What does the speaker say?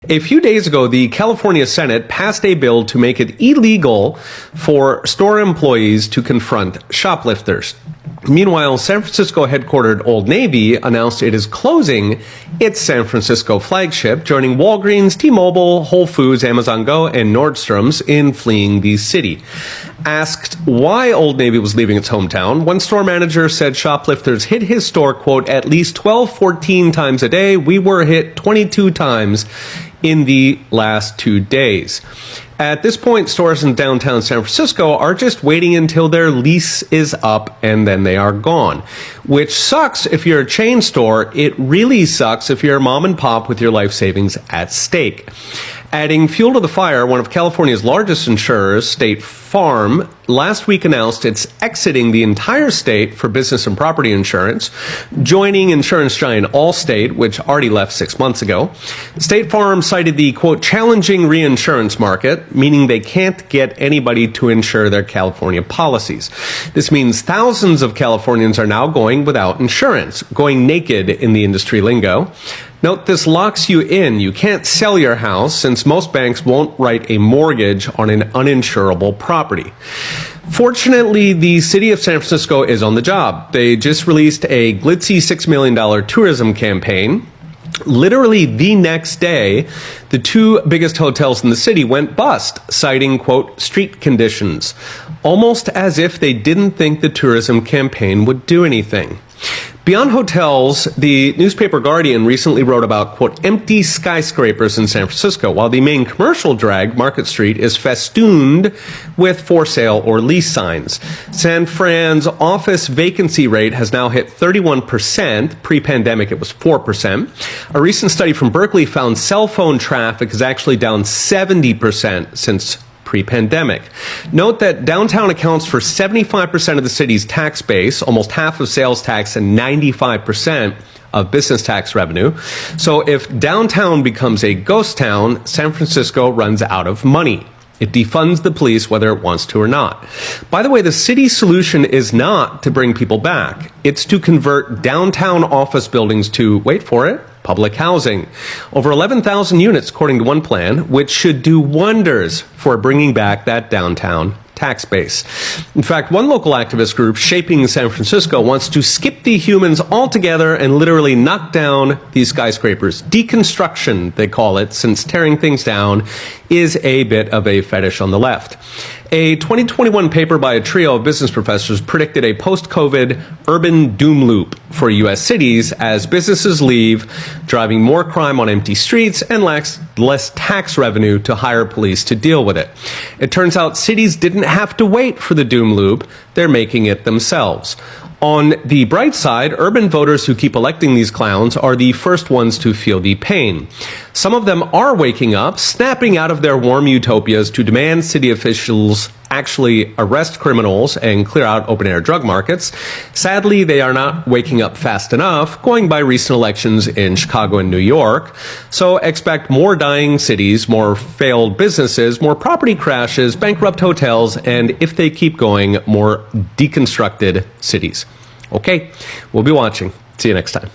A few days ago, the California Senate passed a bill to make it illegal for store employees to confront shoplifters. Meanwhile, San Francisco headquartered Old Navy announced it is closing its San Francisco flagship, joining Walgreens, T-Mobile, Whole Foods, Amazon Go, and Nordstrom's in fleeing the city. Asked why Old Navy was leaving its hometown, one store manager said shoplifters hit his store, quote, at least 14 times a day. We were hit 22 times in the last 2 days. At this point, stores in downtown San Francisco are just waiting until their lease is up and then they are gone. Which sucks if you're a chain store. It really sucks if you're a mom and pop with your life savings at stake. Adding fuel to the fire, one of California's largest insurers, State Farm, last week announced it's exiting the entire state for business and property insurance, joining insurance giant Allstate, which already left 6 months ago. State Farm cited the, quote, challenging reinsurance market, meaning they can't get anybody to insure their California policies. This means thousands of Californians are now going without insurance, going naked in the industry lingo. Note, this locks you in. You can't sell your house since most banks won't write a mortgage on an uninsurable property. Fortunately, the city of San Francisco is on the job. They just released a glitzy $6 million tourism campaign. Literally the next day, the two biggest hotels in the city went bust, citing, quote, street conditions, almost as if they didn't think the tourism campaign would do anything. Beyond hotels, the newspaper Guardian recently wrote about, quote, empty skyscrapers in San Francisco, while the main commercial drag, Market Street, is festooned with for sale or lease signs. San Fran's office vacancy rate has now hit 31%. Pre-pandemic, it was 4%. A recent study from Berkeley found cell phone traffic is actually down 70% since pre-pandemic. Note that downtown accounts for 75% of the city's tax base, almost half of sales tax, and 95% of business tax revenue. So if downtown becomes a ghost town, San Francisco runs out of money. It defunds the police whether it wants to or not. By the way, the city's solution is not to bring people back. It's to convert downtown office buildings to, wait for it, public housing. Over 11,000 units, according to one plan, which should do wonders for bringing back that downtown tax base. In fact, one local activist group, Shaping San Francisco, wants to skip the humans altogether and literally knock down these skyscrapers. Deconstruction, they call it, since tearing things down is a bit of a fetish on the left. A 2021 paper by a trio of business professors predicted a post-COVID urban doom loop for U.S. cities as businesses leave, driving more crime on empty streets and less tax revenue to hire police to deal with it. It turns out cities didn't have to wait for the doom loop. They're making it themselves. On the bright side, urban voters who keep electing these clowns are the first ones to feel the pain. Some of them are waking up, snapping out of their warm utopias to demand city officials actually arrest criminals and clear out open-air drug markets. Sadly, they are not waking up fast enough, going by recent elections in Chicago and New York. So expect more dying cities, more failed businesses, more property crashes, bankrupt hotels, and if they keep going, more deconstructed cities. Okay, we'll be watching. See you next time.